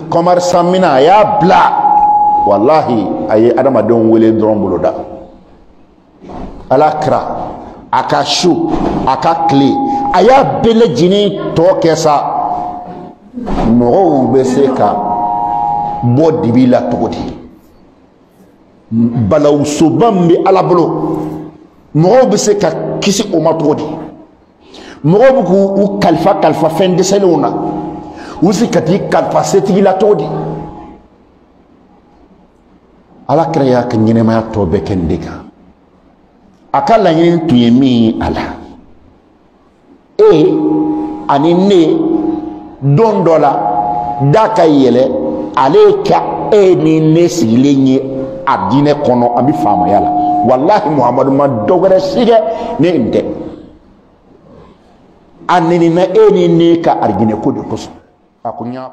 commerçant mina ya bla wallahi aye adama don wele dron boloda alakra aka shu aka clé aya bele jini to kesa mo be se ka bo dibila togodi balaw sobam bi alablo mo be se ka kisi o matogodi mo bu ku kalfa fen de seluna usi kati kalfa setigi la togodi ala kreya ka nyine ma to be kendika akala nyine tuyemi ala ani ne don dola daka yele ale ka ni ne silenye adine kono abi fama yala wallahi muhammadu ma dogere sige ne inde anini na ni ne ka argine ko de koso akunya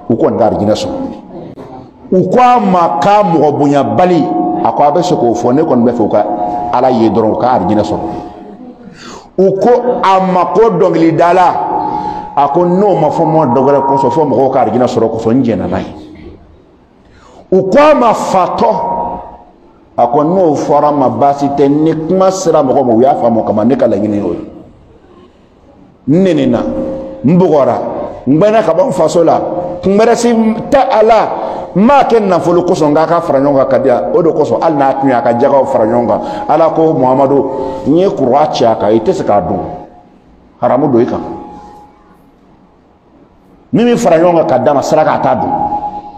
uko ndar argine so uko maka mo bunya bali akwa be so ko fone kon be fuka ala ye doron ka argine so uko amako dongli dala ako no ma fo mo dogere ko so fo mo ko argine so ko so njena nai uko ma fato ako no fora ma basi teknik masra mo ko mo ya fa mo kama ne kala ngini yo nenena mbugora ngbena ka bon fasola kumbere si ta ala ma ken na folo ko so ngaka faranyonga kadia odo ko so al na tuya ka jaga faranyonga ala ko muhammadu nye kurwacha ka ite se ka du haramu do ika mimi faranyonga kadama saraka ta du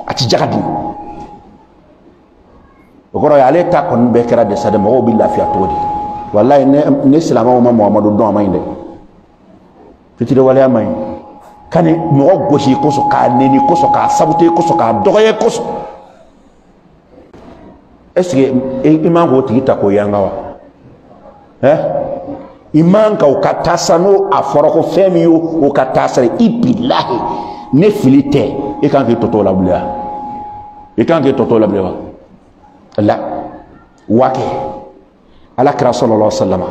ati jaga du ogoro ya leta kon be kera de sade mo bi lafiya todi wallahi ne islama o muhammadu do amayinde fitire wala may kani mo goshi ko so ka neni ko so ka sabute ko so ka doye ko so est-ce que imam go tita ko yanga wa imam ka o katasano aforo ko femi yo o katasare ibillahi ne filite e kan ke toto la bula e kan ke toto la bula la wake ala kra sallallahu alaihi wasallam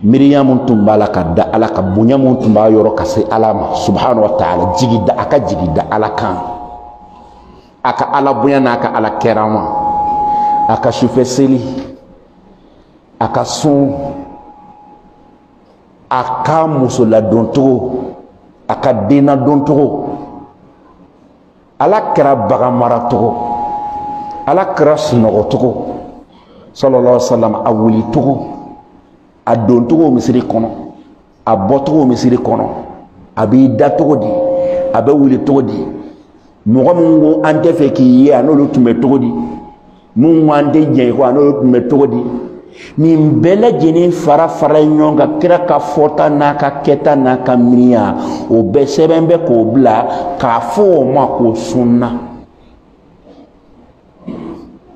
Miriam tumbala kadda ala ka bunya mun tumba yoro kase alama subhanahu wa ta'ala jigida aka jigida ala kan aka ala bunya naka ala kerama aka shufeseli aka sun aka musula donto aka dina donto ala kera bagamara to ala kera sinogo to sallallahu alaihi wasallam awuli to a don togo misiri kono a bɔ togo misiri kono a b'i da togo di a bɛ wuli togo di mɔgɔ min ko an tɛ fɛ k'i ye a n'olu tun bɛ togo di mun ko an tɛ jɛn ko a n'olu tun bɛ togo di nin bɛɛ lajɛlen fara ɲɔgɔn kan kira ka fɔta n'a ka kɛta n'a ka miiriya o bɛɛ sɛbɛn bɛ k'o bila k'a fɔ o ma ko sunna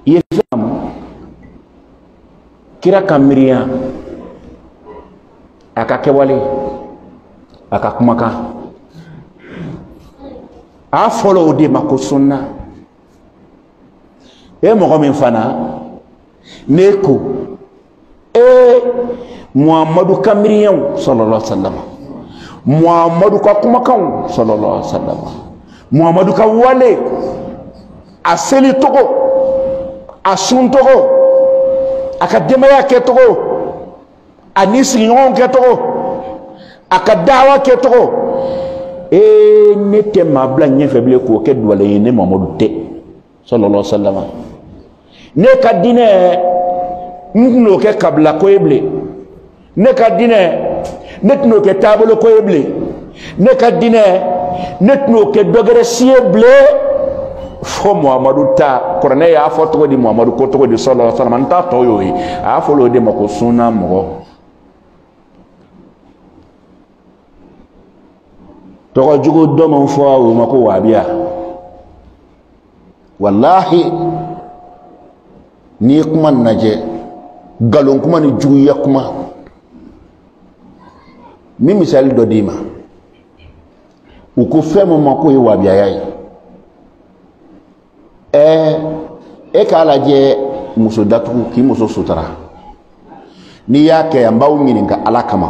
i ye fɛn mun kira ka miiriya aka kewale aka kumaka a folo de mako sunna mo min fana neko muhammadu kamiriyan sallallahu alaihi wasallam muhammadu ka kumakan sallallahu alaihi wasallam muhammadu ka wale aseli togo asun togo aka demaya ke togo ani sigiɲɔgɔnw kɛtogo a ka dawa kɛtogo ne tɛ maa bila ɲɛfɛ bilen k'o kɛ duwalen ye ne mamadu tɛ sallallahu alaihi wasallam ne ka diinɛ n tɛn'o kɛ kabila ko ye bilen ne ka diinɛ ne tɛn'o kɛ taabolo ko ye bilen ne ka diinɛ ne tɛn'o kɛ dɔgɛrɛ si ye bilen fo muhammadu ta kuranɛ y'a fɔ togo di muhammadu ko togo di sallallahu alaihi wasallam n t'a tɔ y'o ye a y'a fɔ o de ma ko sunna mɔgɔ tɔgɔ jugu dɔ min fɔ o ma ko wabiya wallahi ni kuma lajɛ galon kuma ni juguya kuma ni misali dɔ d'i ma u ko fɛn min ma k'o ye wabiyaya ye e k'a lajɛ muso datugu k'i muso sutura n'i y'a kɛ yan n b'aw ɲininka ala kama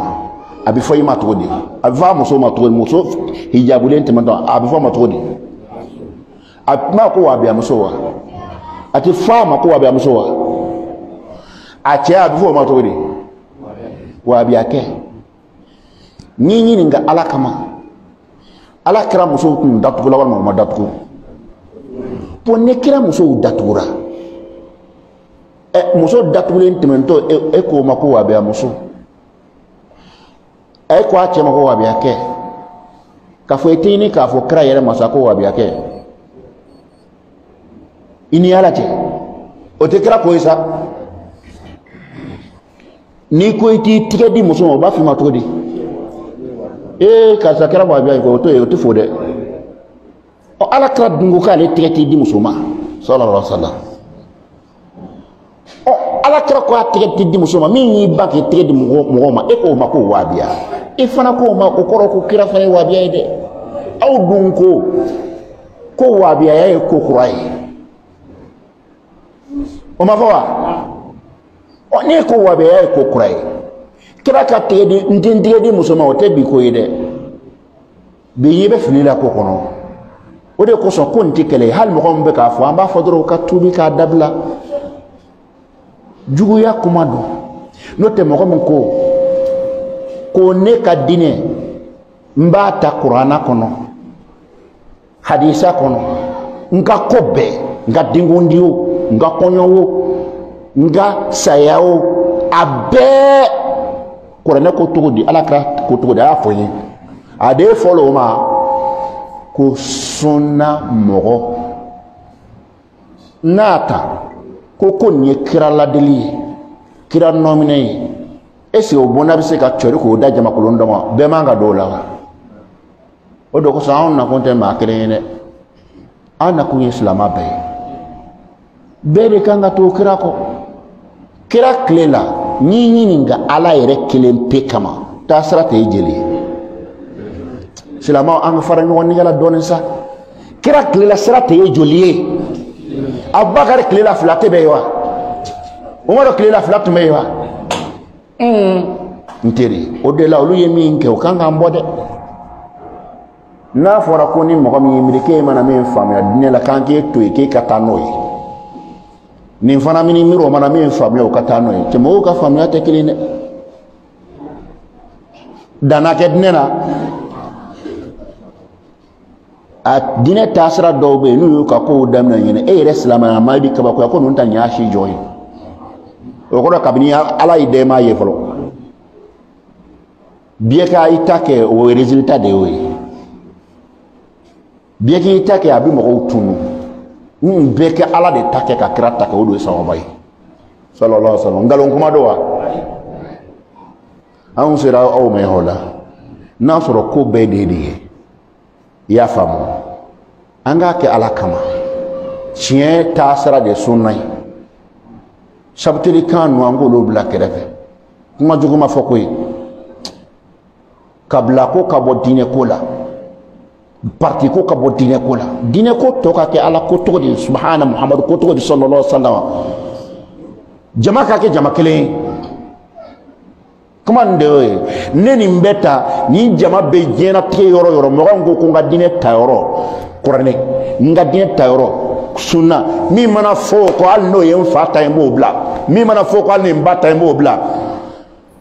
abi fo yima to di abi fa muso ma to muso hijabulen te man abi fo ma to di ma ko wa bi muso wa ati fa ma ko wa bi muso wa a che abi fo ma to di wa bi ake ni nga ala kama ala kira muso kun datugo la wal ma datugo po ne kira muso datugura muso datugulen temento e ko ma ko wa bi muso ay ko ache ma ko wa biya ke ka fo etini ka fo kra yere masa ko wa biya ke ini alate o te kra ko isa ni ko iti tige di muso ba fi ma to di ka sa kra wa biya ko to e to fo de o ala kra dungu ka le tige ti di muso ma sallallahu alaihi wasallam o ala kra ko tige ti di muso ma mi ni ba ke tige di mo ma e ko ma ko wa biya ifana ko ma ko koro ko kira fane wabiya de aw dun ko wabiya ya ko kurai o ma fawa o ne ko wabiya ya ko kurai kira ka te di ndinde di musoma o te bi ko yede be yibe filila ko kono o de ko so ko ntikele hal mo gombe ka fo amba fodoro ka tubi ka dabla jugu ya kumado no te mo gombe ko ne ka dine mba ta qur'ana kono hadisa kono nga kobe nga dingondio nga konyowo nga sayao abe qur'ana ko tugudi alakra ko tugudi afoyi ade follow ma ko sunna mogo nata ko nye kira ladeli kira nomine esi o bona bise ka chori ko da jama ko ndoma be manga do la o do ko sa on na konte ma krene ana ku islama be de kanga to kira ko kira klela ni nga ala yere kilen pe kama ta sarata jeli islama an fara ni woni gala donen sa kira klela sarata joliye abakar klela flate be wa umar klela flate me wa nteri o de la olu yemi nke o kanga mbode na fora ko ni mo mi mirike mana me famia dine la kanke to e ke katanoy ni fana mini miro mana me famia o katanoy te mo ka famia te kiline dana ke dinena a dine tasra dobe nu ka ko damna nyene e reslama ma bi ka ba ko nun tan yashi joy o ko kabini ala ide ma ye folo bien ka itake o résultat de oui bien ki itake abi mo tunu be ka ala de take ka krata ka o do sa bay sallallahu alaihi wasallam ngalon kuma do wa an sira o me hola na soro ko be de ya famu anga ke ala kama chien tasra de sunnay sabtili kan wangolo bla kerefe kuma juguma fokoy kabla ko kabo dine ko la parti ko kabo dine ko la dine ko to ka ke ala ko to di subhana muhammad ko to di sallallahu alaihi wasallam jama ka ke jama kelen kuma nde neni mbeta ni jama be jena te yoro mo ngo ko nga dine ta yoro qur'ani nga dine ta yoro sunna mi mana fo ko al no yen fata e mo bla mi mana fo ko al ni mbata e mo bla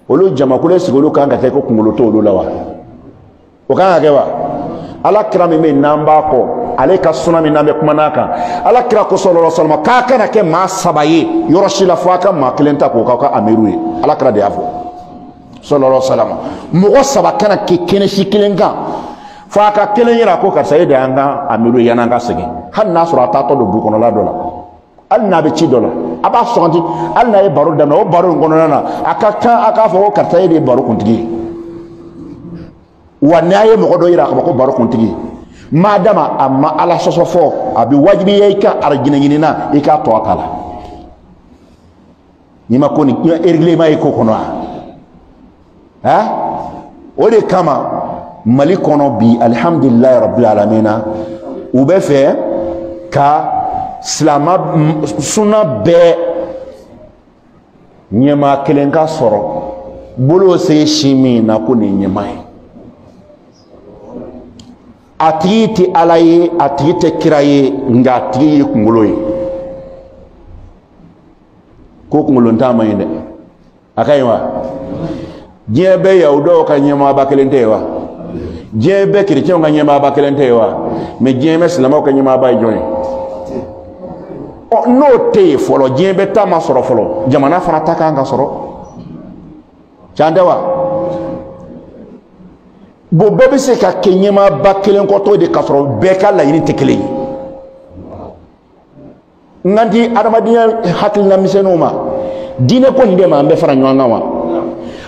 olu jama kule sigolo kanga ke ko kungolo to olu lawa o kanga ke wa ala kira mi namba ko ale ka sunna mi nambe kuma naka ala kira ko sallallahu alaihi wasallam ka kana ke ma sabaye yoroshila fo aka ma klenta ko ka amiruye ala kira de afo sallallahu alaihi wasallam mo saba kana ke kene shikilenga fo aka kelen yira ko ka sayede anga amiru yana nga sigi han nasura ta to do bu kono la dola al na be ci dola aba sonti al na e baro dana o baro ngono na aka fo ka sayede baro kuntigi wanaye mo do yira ko baro kuntigi madama amma ala sosofo abi wajibi yeka arjina yinina ika to atala nima ko ni ergle mai ko kono ha ole kama mali kono bi alhamdulillah rabbil alamin ube fe ka slama sunna be nyema kelenga soro bolo se shimi na ko ni nyamai atiti alaye atite kiraye nga ati kungolo yi ko kungolo ntama yinde akaywa jebe yaudo ka nyama ba kelentewa jebe kiricen ga nyama ba kelentewa me jebe islamo ka nyama ba joy o no te folo jebe tama soro folo jamana fana taka nga soro chandewa bo bebe se ka kenyema ba kelen ko to de kasoro be ka la yini tekele ngandi adamadiya hakil na misenuma dine ko hinde ma be fara nyanga wa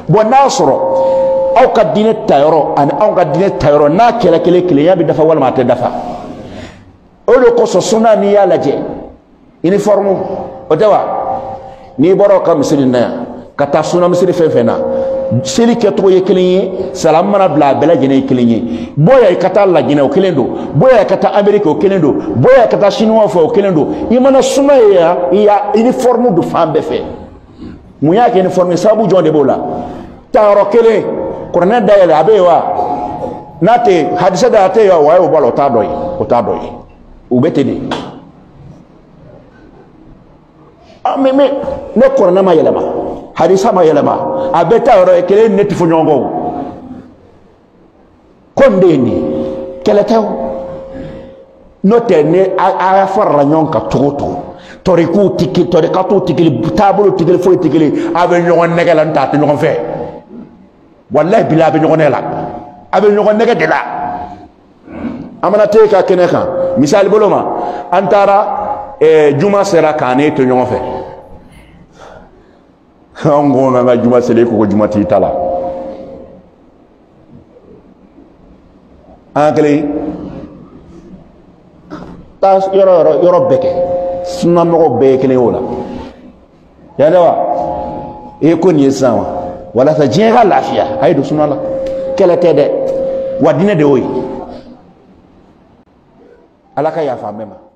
bo na soro aw ka dine tayoro an aw ka dine tayoro na kele kele ya bi dafa wala ma te dafa o do ko so suna ni ya laje uniforme o dewa ni boro ka misilin na kata suna misiri fefena seli ke to ye kelen salam mana bla bela jene kelen boya kata la jene o kelen do boya kata america o kelen do boya kata chinois fo o kelen do imana suna ya uniforme du fambe fe muya ke uniforme sabu jonde bola taro kelen korna dayale abewa nate hadisa da te wa o balo ta doy o betede ameme ne korna ma yelema hadisa ma yelema abeta ro ekele neti fo nyongo kondeni keletew note ne a farra nyonka togoto toriku tiki torikatu tiki tabulu tiki fo tiki abe nyon negala nta te nyon fe wallahi bila abe nyon nela abe nyon nega de la amana te ka keneka misal boloma antara juma sera kane to nyon fe ngo nga juma sele ko juma ti tala angle tas yoro beke sunna mo beke le wala ya dawa e ko ni sama wala sa jenga lafiya haydo sunna la kala tede wadina de oyi alaka ya fa mema